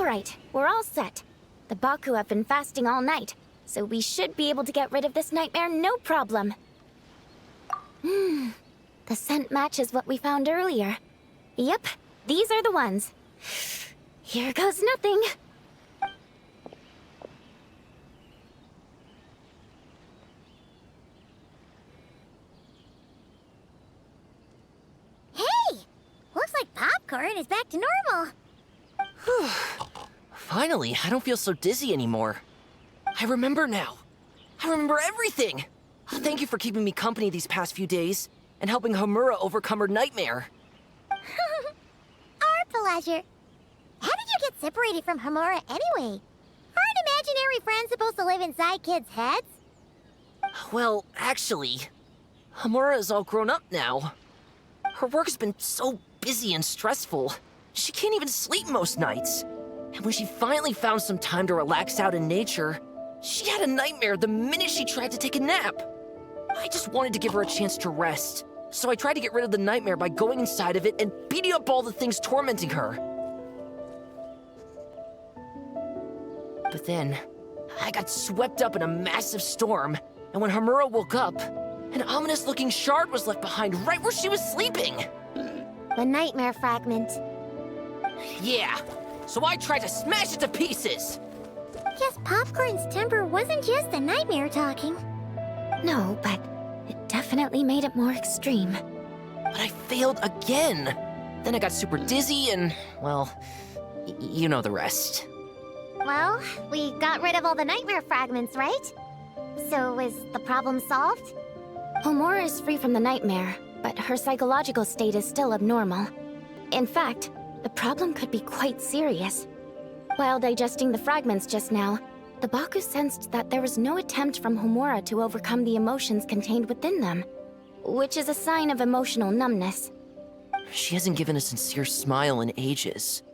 Alright, we're all set. The Baku have been fasting all night, so we should be able to get rid of this nightmare no problem. The scent matches what we found earlier. Yep, these are the ones. Here goes nothing. Hey! Looks like popcorn is back to normal. Finally, I don't feel so dizzy anymore. I remember now. I remember everything. Thank you for keeping me company these past few days and helping Homura overcome her nightmare. Our pleasure. How did you get separated from Homura anyway? Aren't imaginary friends supposed to live inside kids' heads? Well, actually, Homura is all grown up now. Her work's been so busy and stressful, she can't even sleep most nights. And when she finally found some time to relax out in nature, she had a nightmare the minute she tried to take a nap. I just wanted to give her a chance to rest, so I tried to get rid of the nightmare by going inside of it and beating up all the things tormenting her. But then, I got swept up in a massive storm, and when Homura woke up, an ominous-looking shard was left behind right where she was sleeping. The nightmare fragment. Yeah, so I tried to smash it to pieces. Guess Popcorn's temper wasn't just the nightmare talking. No, but it definitely made it more extreme. But I failed again. Then I got super dizzy and, well, you know the rest. Well, we got rid of all the nightmare fragments, right? So is the problem solved? Homura is free from the nightmare, but her psychological state is still abnormal. In fact, the problem could be quite serious. While digesting the fragments just now, the Baku sensed that there was no attempt from Homura to overcome the emotions contained within them, which is a sign of emotional numbness. She hasn't given a sincere smile in ages.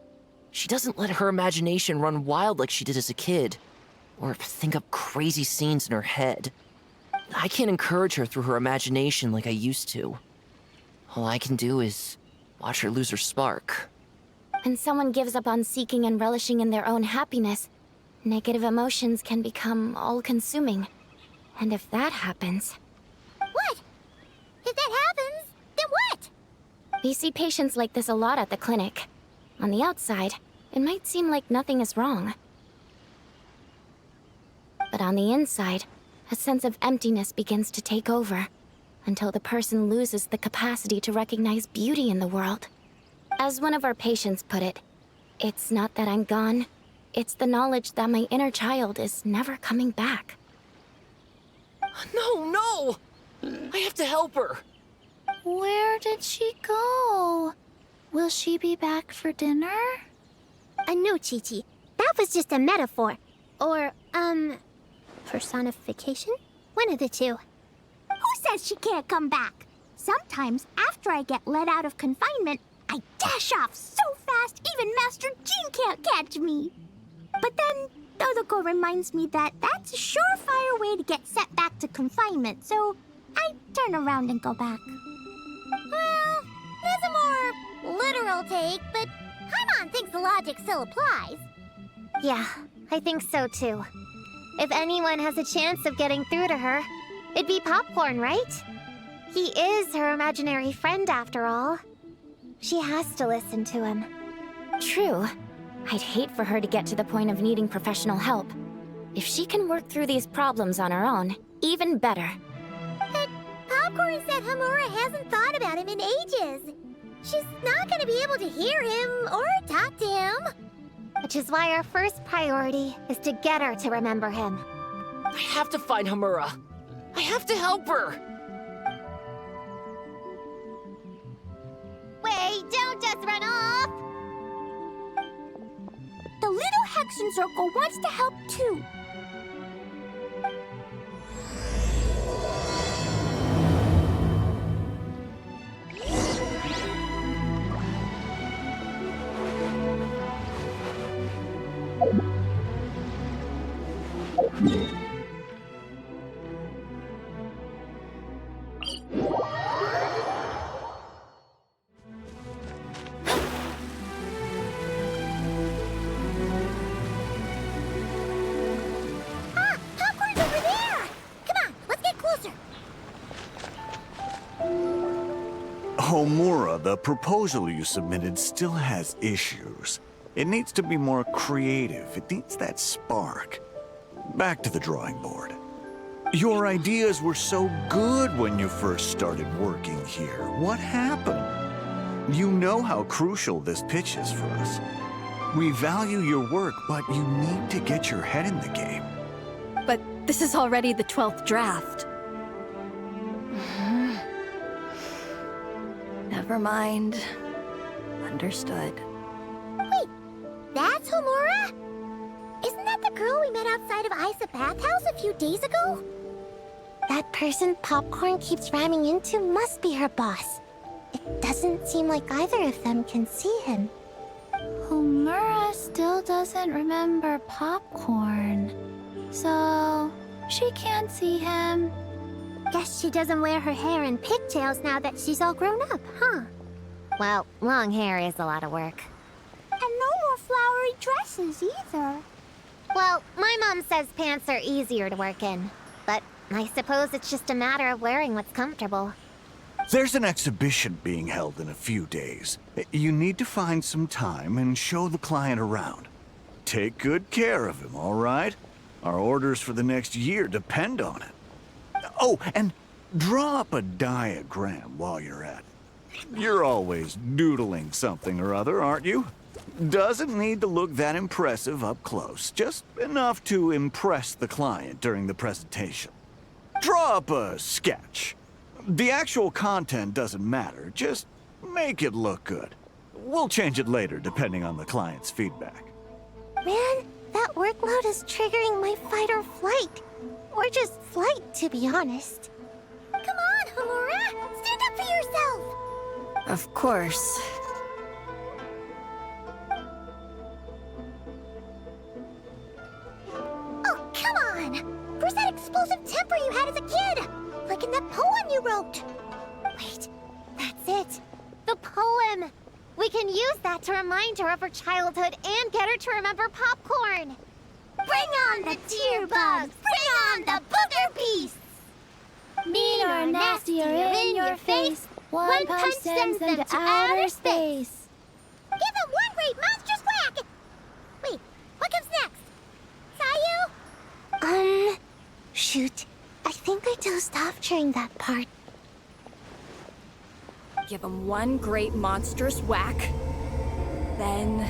She doesn't let her imagination run wild like she did as a kid, or think up crazy scenes in her head. I can't encourage her through her imagination like I used to. All I can do is watch her lose her spark. When someone gives up on seeking and relishing in their own happiness, negative emotions can become all-consuming. And if that happens... What? If that happens, then what? We see patients like this a lot at the clinic. On the outside, it might seem like nothing is wrong. But on the inside, a sense of emptiness begins to take over, until the person loses the capacity to recognize beauty in the world. As one of our patients put it, it's not that I'm gone, it's the knowledge that my inner child is never coming back. No! I have to help her! Where did she go? Will she be back for dinner? No, Chi-Chi. That was just a metaphor. Or, personification? One of the two. Who says she can't come back? Sometimes, after I get let out of confinement, I dash off so fast even Master Jean can't catch me. But then, Dodoko reminds me that that's a surefire way to get sent back to confinement, so I turn around and go back. Well, that's a more literal take, but Paimon thinks the logic still applies. Yeah, I think so too. If anyone has a chance of getting through to her, it'd be Popcorn, right? He is her imaginary friend after all. She has to listen to him. True. I'd hate for her to get to the point of needing professional help. If she can work through these problems on her own, even better. But Popcorn said Homura hasn't thought about him in ages. She's not gonna be able to hear him or talk to him. Which is why our first priority is to get her to remember him. I have to find Homura. I have to help her. Wait, don't just run off! The little Hexen Circle wants to help too. Homura, the proposal you submitted still has issues. It needs to be more creative. It needs that spark. Back to the drawing board. Your ideas were so good when you first started working here. What happened? You know how crucial this pitch is for us. We value your work, but you need to get your head in the game. But this is already the 12th draft. Never mind. Understood. Wait, that's Homura? Isn't that the girl we met outside of Isa Bathhouse a few days ago? That person Popcorn keeps ramming into must be her boss. It doesn't seem like either of them can see him. Homura still doesn't remember Popcorn. So, she can't see him. Guess she doesn't wear her hair in pigtails now that she's all grown up, huh? Well, long hair is a lot of work. And no more flowery dresses either. Well, my mom says pants are easier to work in. But I suppose it's just a matter of wearing what's comfortable. There's an exhibition being held in a few days. You need to find some time and show the client around. Take good care of him, all right? Our orders for the next year depend on it. Oh, and draw up a diagram while you're at it. You're always doodling something or other, aren't you? Doesn't need to look that impressive up close, just enough to impress the client during the presentation. Draw up a sketch. The actual content doesn't matter, just make it look good. We'll change it later depending on the client's feedback. Man, that workload is triggering my fight or flight. Or just flight, to be honest. Come on, Homura! Stand up for yourself! Of course. Oh, come on! Where's that explosive temper you had as a kid? Like in that poem you wrote. Wait, that's it. The poem! We can use that to remind her of her childhood and get her to remember Popcorn. Bring on the tear bugs! Bring on the booger beasts! Mean or nasty or in your face, one punch sends them to outer space. Give them one great monstrous whack! Wait, what comes next? Sayu? Shoot. I think I dozed off during that part. Give him one great monstrous whack. Then...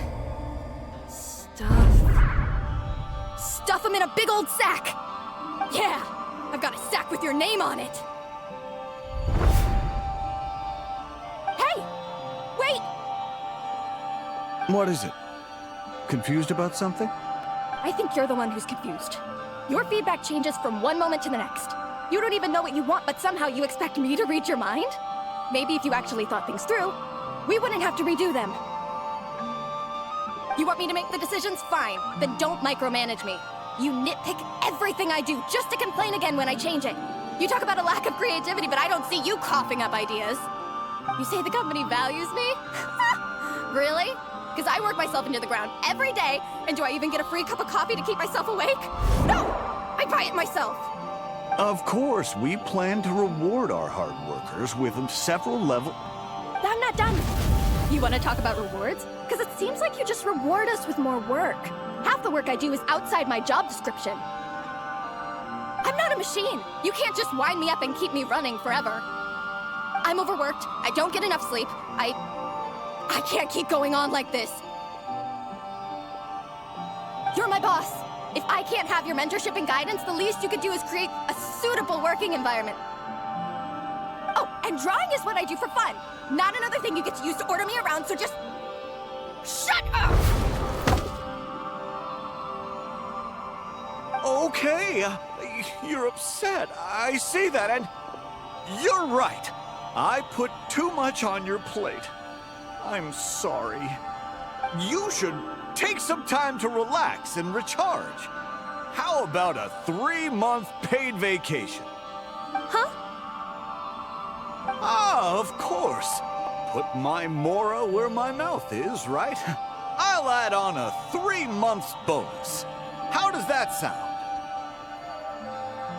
Stuff him in a big old sack! Yeah! I've got a sack with your name on it! Hey! Wait! What is it? Confused about something? I think you're the one who's confused. Your feedback changes from one moment to the next. You don't even know what you want, but somehow you expect me to read your mind? Maybe if you actually thought things through, we wouldn't have to redo them. You want me to make the decisions? Fine. Then don't micromanage me. You nitpick everything I do just to complain again when I change it. You talk about a lack of creativity, but I don't see you coughing up ideas. You say the company values me? Really? Because I work myself into the ground every day, and do I even get a free cup of coffee to keep myself awake? No! I buy it myself! Of course, we plan to reward our hard workers with several levels. I'm not done. You want to talk about rewards? Because it seems like you just reward us with more work. Half the work I do is outside my job description. I'm not a machine. You can't just wind me up and keep me running forever. I'm overworked. I don't get enough sleep. I can't keep going on like this. You're my boss. If I can't have your mentorship and guidance, the least you could do is create a suitable working environment. Oh, and drawing is what I do for fun. Not another thing you get to use to order me around, so just... shut up! Okay, you're upset. I see that, and you're right. I put too much on your plate. I'm sorry. You should take some time to relax and recharge. How about a 3-month paid vacation? Huh? Ah, of course. Put my Mora where my mouth is, right? I'll add on a 3 months bonus. How does that sound?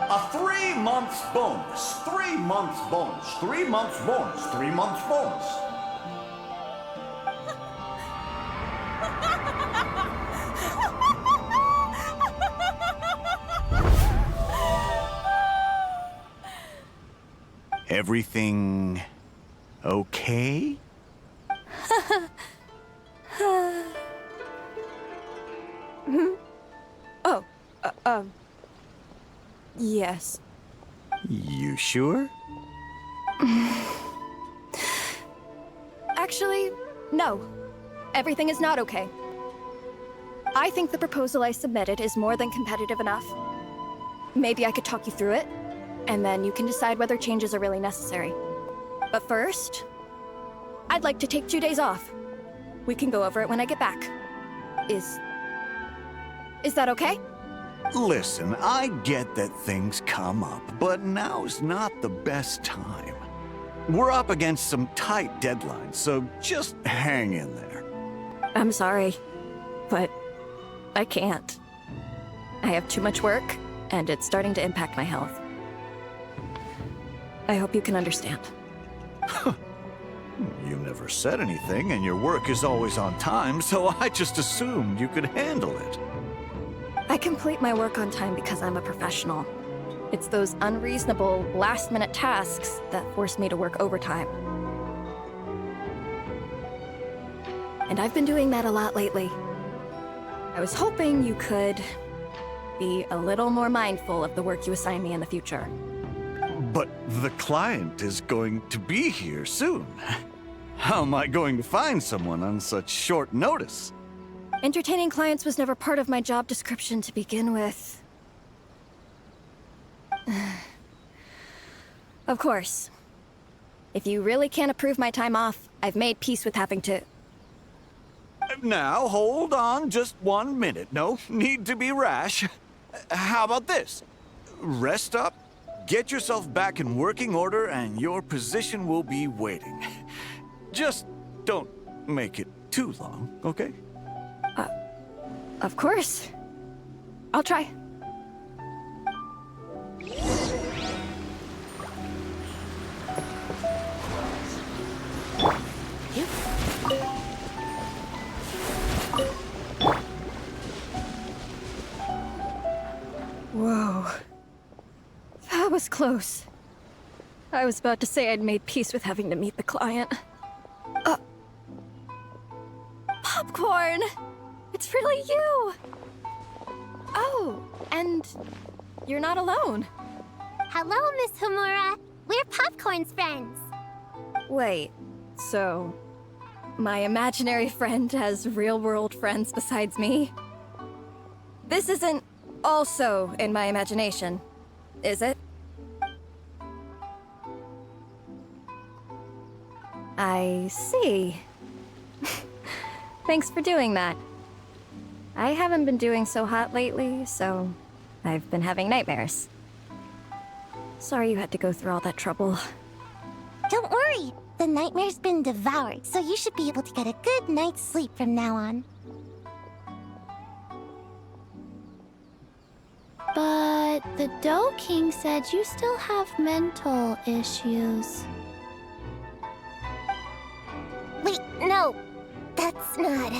A 3 months bonus. 3 months bonus. 3 months bonus. 3 months bonus. Everything okay? Yes. You sure? Actually, no. Everything is not okay. I think the proposal I submitted is more than competitive enough. Maybe I could talk you through it, and then you can decide whether changes are really necessary. But first, I'd like to take 2 days off. We can go over it when I get back. Is that okay? Listen, I get that things come up, but now's not the best time. We're up against some tight deadlines, so just hang in there. I'm sorry, but I can't. I have too much work, and it's starting to impact my health. I hope you can understand. You never said anything, and your work is always on time, so I just assumed you could handle it. I complete my work on time because I'm a professional. It's those unreasonable, last-minute tasks that force me to work overtime. And I've been doing that a lot lately. I was hoping you could be a little more mindful of the work you assign me in the future. But the client is going to be here soon. How am I going to find someone on such short notice? Entertaining clients was never part of my job description to begin with. Of course. If you really can't approve my time off, I've made peace with having to... Now, hold on just 1 minute. No need to be rash. How about this? Rest up, get yourself back in working order, and your position will be waiting. Just don't make it too long, okay? Of course. I'll try. Whoa. That was close. I was about to say I'd made peace with having to meet the client. Popcorn! It's really you! Oh, and you're not alone. Hello, Miss Homura. We're Popcorn's friends. Wait, so my imaginary friend has real-world friends besides me? This isn't also in my imagination, is it? I see. Thanks for doing that. I haven't been doing so hot lately, so I've been having nightmares. Sorry you had to go through all that trouble. Don't worry. The nightmare's been devoured, so you should be able to get a good night's sleep from now on. But the Dough King said you still have mental issues. Wait, no. That's not...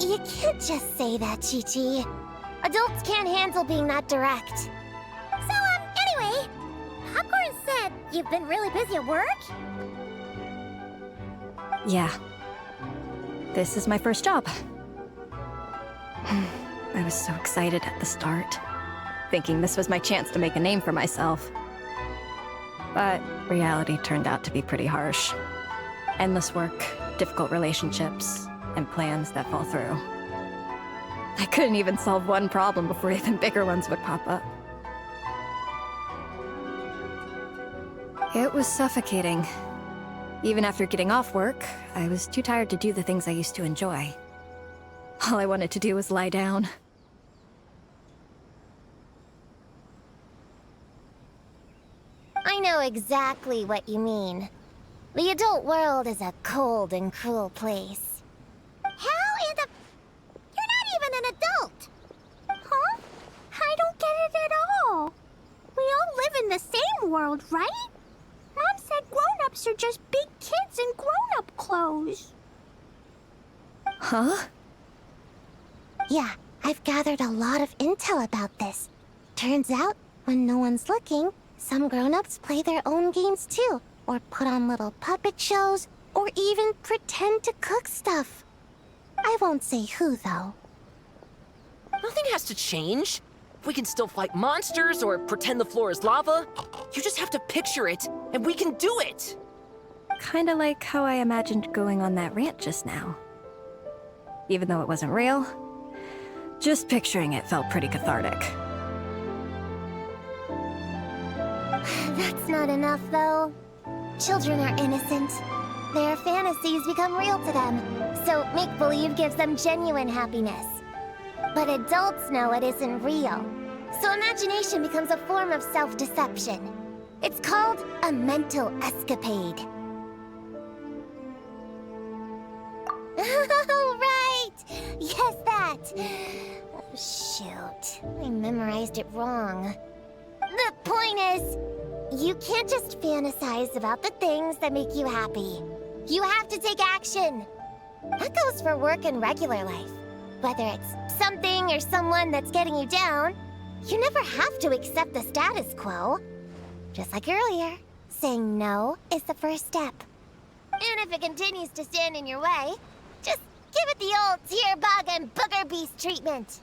You can't just say that, Chi-Chi. Adults can't handle being that direct. So, anyway, Popcorn said you've been really busy at work? Yeah. This is my first job. I was so excited at the start, thinking this was my chance to make a name for myself. But reality turned out to be pretty harsh. Endless work, difficult relationships, and plans that fall through. I couldn't even solve one problem before even bigger ones would pop up. It was suffocating. Even after getting off work, I was too tired to do the things I used to enjoy. All I wanted to do was lie down. I know exactly what you mean. The adult world is a cold and cruel place. How in the... You're not even an adult! Huh? I don't get it at all. in the same world, right? Mom said grown-ups are just big kids in grown-up clothes. Huh? Yeah, I've gathered a lot of intel about this. Turns out, when no one's looking, some grown-ups play their own games too, or put on little puppet shows, or even pretend to cook stuff. I won't say who, though. Nothing has to change. We can still fight monsters or pretend the floor is lava. You just have to picture it, and we can do it! Kinda like how I imagined going on that rant just now. Even though it wasn't real, just picturing it felt pretty cathartic. That's not enough, though. Children are innocent. Their fantasies become real to them, so make-believe gives them genuine happiness. But adults know it isn't real, so imagination becomes a form of self-deception. It's called a mental escapade. Oh, right! Yes, that! Oh, shoot. I memorized it wrong. The point is, you can't just fantasize about the things that make you happy. You have to take action. That goes for work and regular life. Whether it's something or someone that's getting you down, you never have to accept the status quo. Just like earlier, saying no is the first step. And if it continues to stand in your way, just give it the old tear bug and booger beast treatment.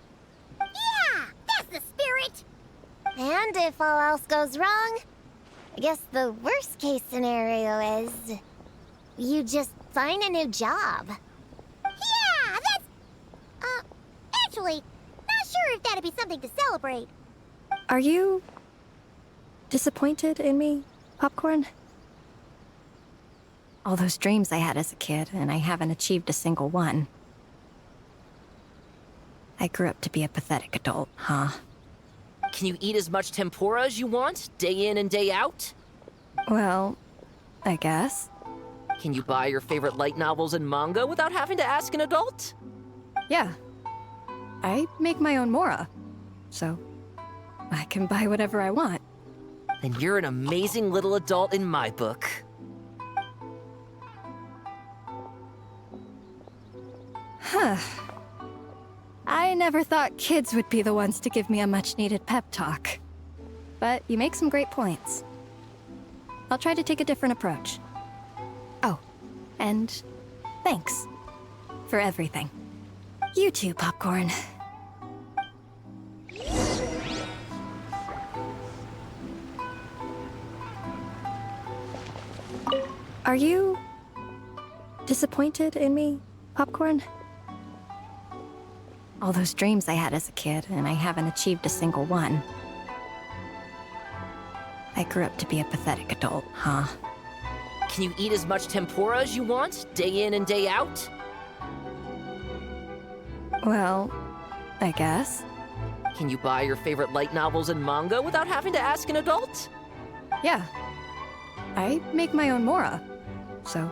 Yeah, that's the spirit. And if all else goes wrong, I guess the worst case scenario is you just find a new job. Yeah, that's... actually, not sure if that'd be something to celebrate. Are you disappointed in me, Popcorn? All those dreams I had as a kid, and I haven't achieved a single one. I grew up to be a pathetic adult, huh? Can you eat as much tempura as you want, day in and day out? Well, I guess. Can you buy your favorite light novels and manga without having to ask an adult? Yeah. I make my own mora, so I can buy whatever I want. Then you're an amazing little adult in my book. Huh. I never thought kids would be the ones to give me a much-needed pep talk. But you make some great points. I'll try to take a different approach. Oh, and thanks for everything. You too, Popcorn. Are you disappointed in me, Popcorn? All those dreams I had as a kid, and I haven't achieved a single one. I grew up to be a pathetic adult, huh? Can you eat as much tempura as you want, day in and day out? Well, I guess. Can you buy your favorite light novels and manga without having to ask an adult? Yeah. I make my own mora, so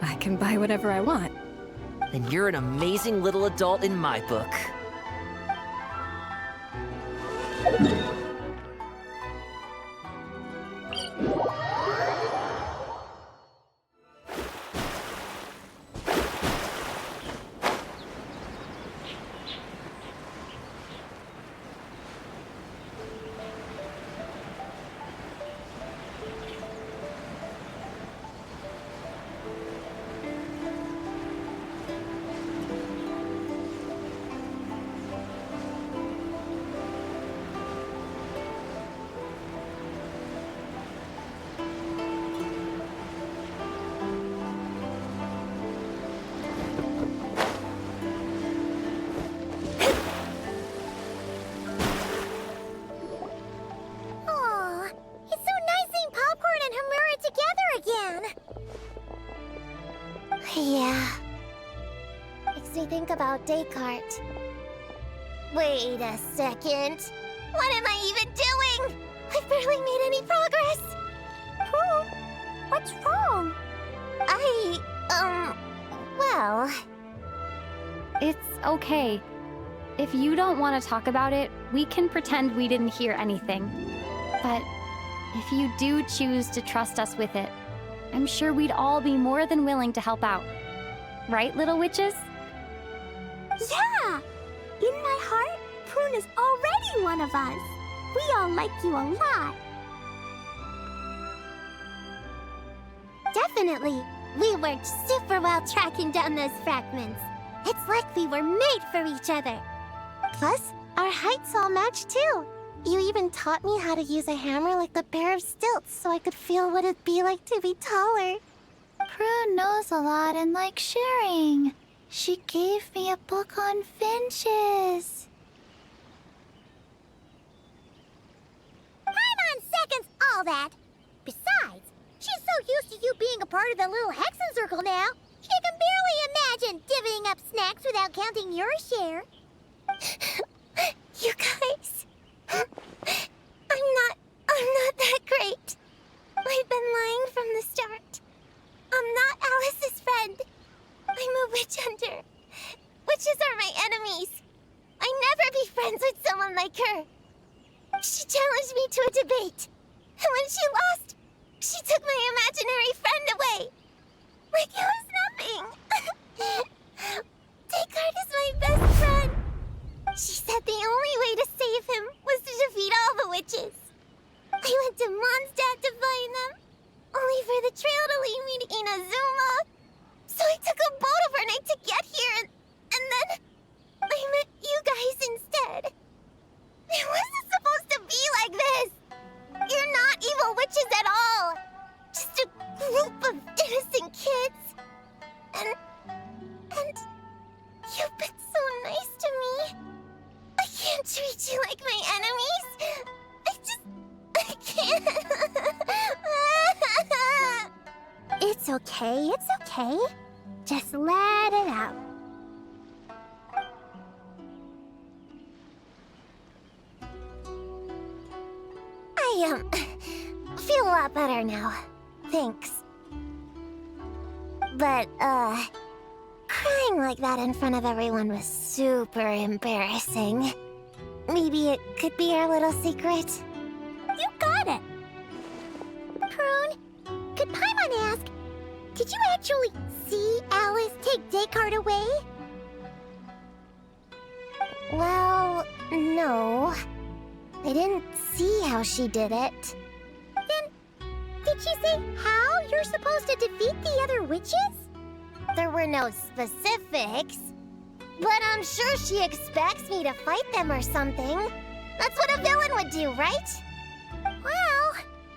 I can buy whatever I want. Then you're an amazing little adult in my book. Aw, it's so nice seeing Popcorn and Hamura together again. Yeah. Makes me think about Descartes. Wait a second. What am I even doing? I've barely made any progress. Pooh, what's wrong? Well... It's okay. If you don't want to talk about it, we can pretend we didn't hear anything. But If you do choose to trust us with it, I'm sure we'd all be more than willing to help out. Right, little witches? Yeah! In my heart, Prune is already one of us. We all like you a lot. Definitely. We worked super well tracking down those fragments. It's like we were made for each other. Plus, our heights all match too. You even taught me how to use a hammer like the Bear of Stilts so I could feel what it'd be like to be taller. Prune knows a lot and likes sharing. She gave me a book on finches. Paimon seconds all that. Besides, she's so used to you being a part of the little Hexen Circle now, she can barely imagine divvying up snacks without counting your share. You guys, I'm not that great. I've been lying from the start. I'm not Alice's friend. I'm a witch hunter. Witches are my enemies. I'd never be friends with someone like her. She challenged me to a debate, and when she lost, she took my imaginary friend away. Like it was nothing. Descartes is my best friend. She said the only way to save him was to defeat all the witches. I went to Mondstadt to find them, only for the trail to lead me to Inazuma. So I took a boat overnight to get here, and then I met you guys instead. It wasn't supposed to be like this. You're not evil witches at all. Just a group of innocent kids. And you've been so nice to me. I can't treat you like my enemies. I can't. It's okay, it's okay. Just let it out. I feel a lot better now. Thanks. But, crying like that in front of everyone was super embarrassing. Maybe it could be our little secret? You got it. Prune, could Paimon ask, did you actually see Alice take Descartes away? Well, no. I didn't see how she did it. Then, did she say how you're supposed to defeat the other witches? There were no specifics. But I'm sure she expects me to fight them or something. That's what a villain would do, right? Well,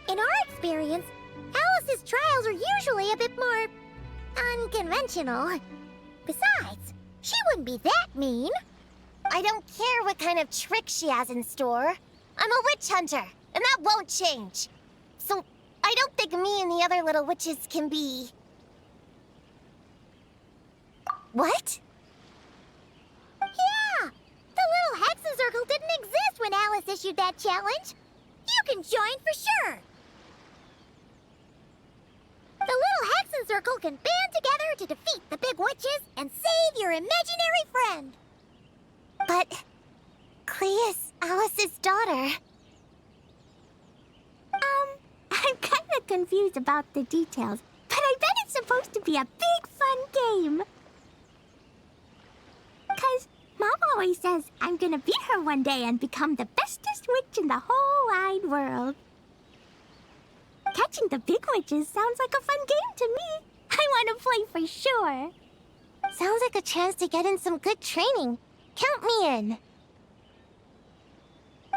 in our experience, Alice's trials are usually a bit more unconventional. Besides, she wouldn't be that mean. I don't care what kind of trick she has in store. I'm a witch hunter, and that won't change. So, I don't think me and the other little witches can be... What? Yeah! The little Hexen Circle didn't exist when Alice issued that challenge. You can join for sure. The little Hexen Circle can band together to defeat the big witches and save your imaginary friend. But... Clea's Alice's daughter. I'm kind of confused about the details, but I bet it's supposed to be a big fun game. 'Cause Mom always says I'm gonna beat her one day and become the bestest witch in the whole wide world. Catching the big witches sounds like a fun game to me. I want to play for sure. Sounds like a chance to get in some good training. Count me in.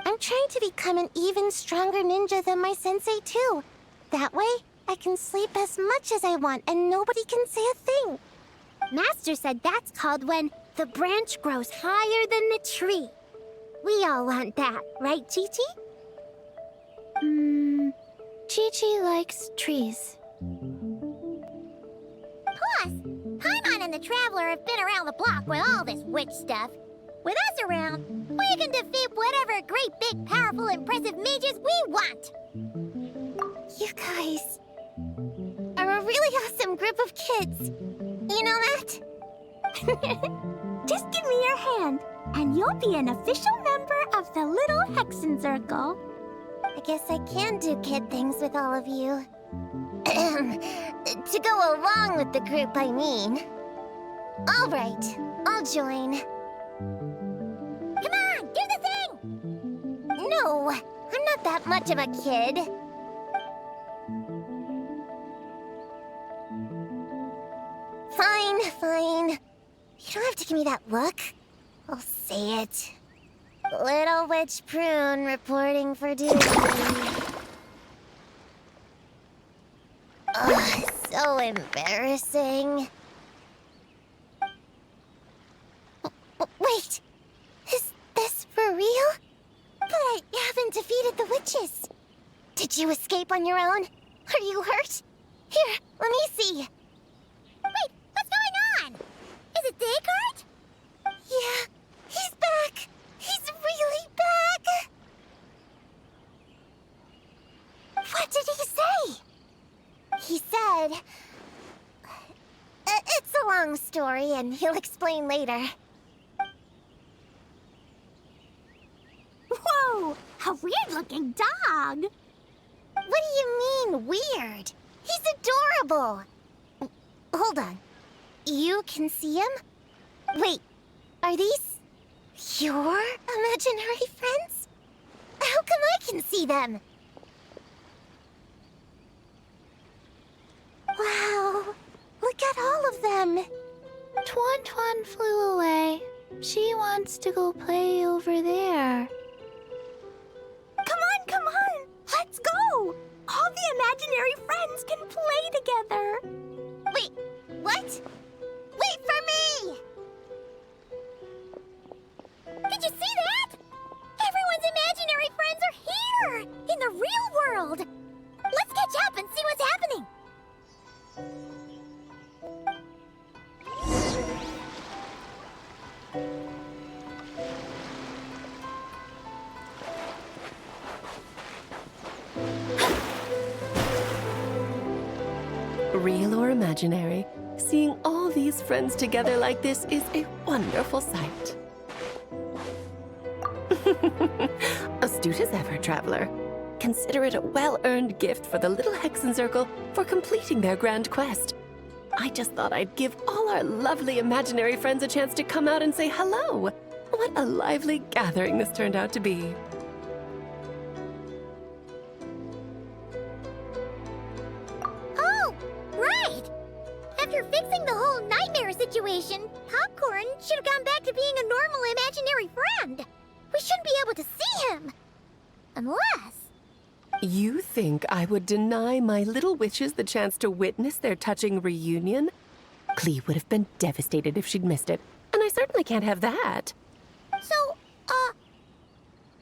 I'm trying to become an even stronger ninja than my sensei, too. That way, I can sleep as much as I want and nobody can say a thing. Master said that's called when the branch grows higher than the tree. We all want that, right, Chi-Chi? Chi-Chi likes trees. Plus, Paimon and the Traveler have been around the block with all this witch stuff. With us around, we can defeat whatever great, big, powerful, impressive mages we want. You guys are a really awesome group of kids. You know that? Just give me your hand, and you'll be an official member of the Little Hexen Circle. I guess I can do kid things with all of you. To go along with the group, I mean. All right, I'll join. Come on, do the thing! No, I'm not that much of a kid. Fine. You don't have to give me that look. I'll say it. Little Witch Prune reporting for duty. Ugh, so embarrassing. Wait, is this for real? But I haven't defeated the witches. Did you escape on your own? Are you hurt? Here, let me see. Wait, what's going on? Is it Descartes? Yeah, he's back. He's really back. What did he say? He said... It's a long story, and he'll explain later. Whoa! A weird-looking dog! What do you mean, weird? He's adorable! Hold on. You can see him? Wait, are these your imaginary friends? How come I can see them? Wow, look at all of them. Tuan flew away. She wants to go play over there. Come on! Let's go! All the imaginary friends can play together! Wait, what? Wait for me! Did you see that? Everyone's imaginary friends are here! In the real world! Let's catch up and see what's happening! Real or imaginary, seeing all these friends together like this is a wonderful sight. Astute as ever, traveler. Consider it a well-earned gift for the little Hexen Circle for completing their grand quest. I just thought I'd give all our lovely imaginary friends a chance to come out and say hello. What a lively gathering this turned out to be. Oh, right! After fixing the whole nightmare situation, Popcorn should have gone back to being a normal imaginary friend. We shouldn't be able to see him. Unless... You think I would deny my little witches the chance to witness their touching reunion? Clee would have been devastated if she'd missed it, and I certainly can't have that. So,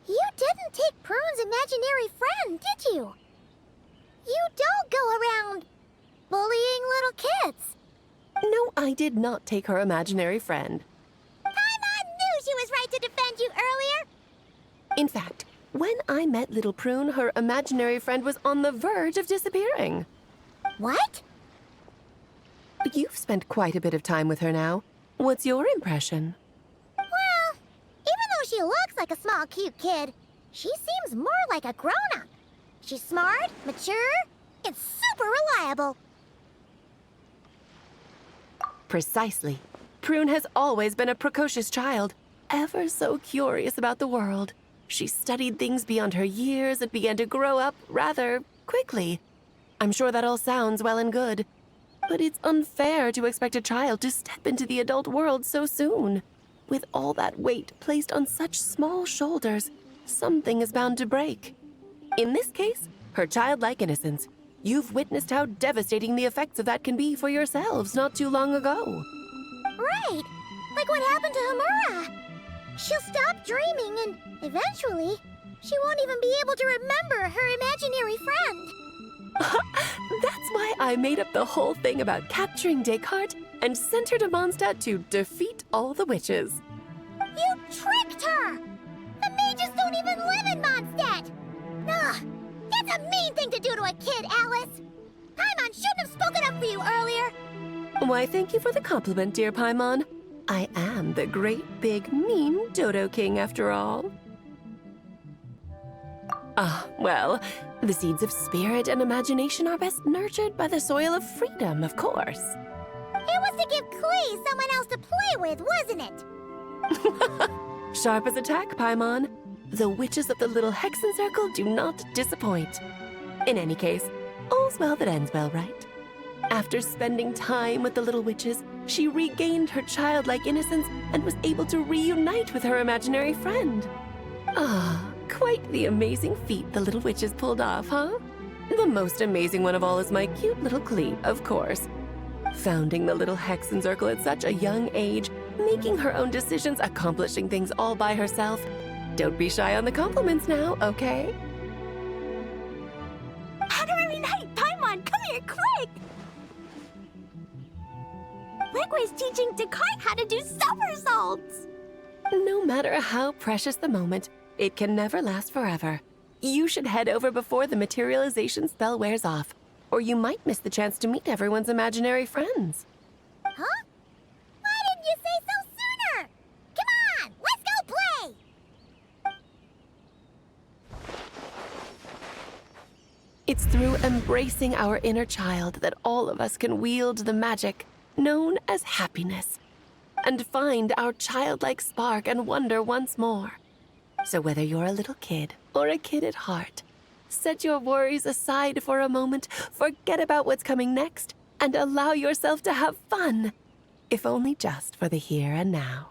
you didn't take Prune's imaginary friend, did you? You don't go around bullying little kids. No, I did not take her imaginary friend. Paimon knew she was right to defend you earlier. In fact, when I met little Prune, her imaginary friend was on the verge of disappearing. What? You've spent quite a bit of time with her now. What's your impression? Well, even though she looks like a small, cute kid, she seems more like a grown-up. She's smart, mature, and super reliable. Precisely. Prune has always been a precocious child, ever so curious about the world. She studied things beyond her years and began to grow up rather quickly. I'm sure that all sounds well and good, but it's unfair to expect a child to step into the adult world so soon. With all that weight placed on such small shoulders, something is bound to break. In this case, her childlike innocence. You've witnessed how devastating the effects of that can be for yourselves not too long ago. Right, like what happened to Hamura. She'll stop dreaming and eventually, she won't even be able to remember her imaginary friend. That's why I made up the whole thing about capturing Descartes and sent her to Mondstadt to defeat all the witches. You tricked her! The mages don't even live in Mondstadt! Ugh, that's a mean thing to do to a kid, Alice! Paimon shouldn't have spoken up for you earlier! Why, thank you for the compliment, dear Paimon. I am the great, big, mean Dodo King, after all. Well, the seeds of spirit and imagination are best nurtured by the soil of freedom, of course. It was to give Clay someone else to play with, wasn't it? Sharp as a tack, Paimon. The witches of the little Hexen Circle do not disappoint. In any case, all's well that ends well, right? After spending time with the little witches, she regained her childlike innocence and was able to reunite with her imaginary friend. Quite the amazing feat the little witches pulled off, huh? The most amazing one of all is my cute little Clee, of course. Founding the little Hexen Circle at such a young age, making her own decisions, accomplishing things all by herself. Don't be shy on the compliments now, okay? Honorary Knight, Paimon, come here quick! Wigway's teaching Descartes how to do somersaults! No matter how precious the moment, it can never last forever. You should head over before the materialization spell wears off, or you might miss the chance to meet everyone's imaginary friends. Huh? Why didn't you say so sooner? Come on, let's go play! It's through embracing our inner child that all of us can wield the magic known as happiness and find our childlike spark and wonder once more. So whether you're a little kid or a kid at heart, set your worries aside for a moment, forget about what's coming next, and allow yourself to have fun, if only just for the here and now.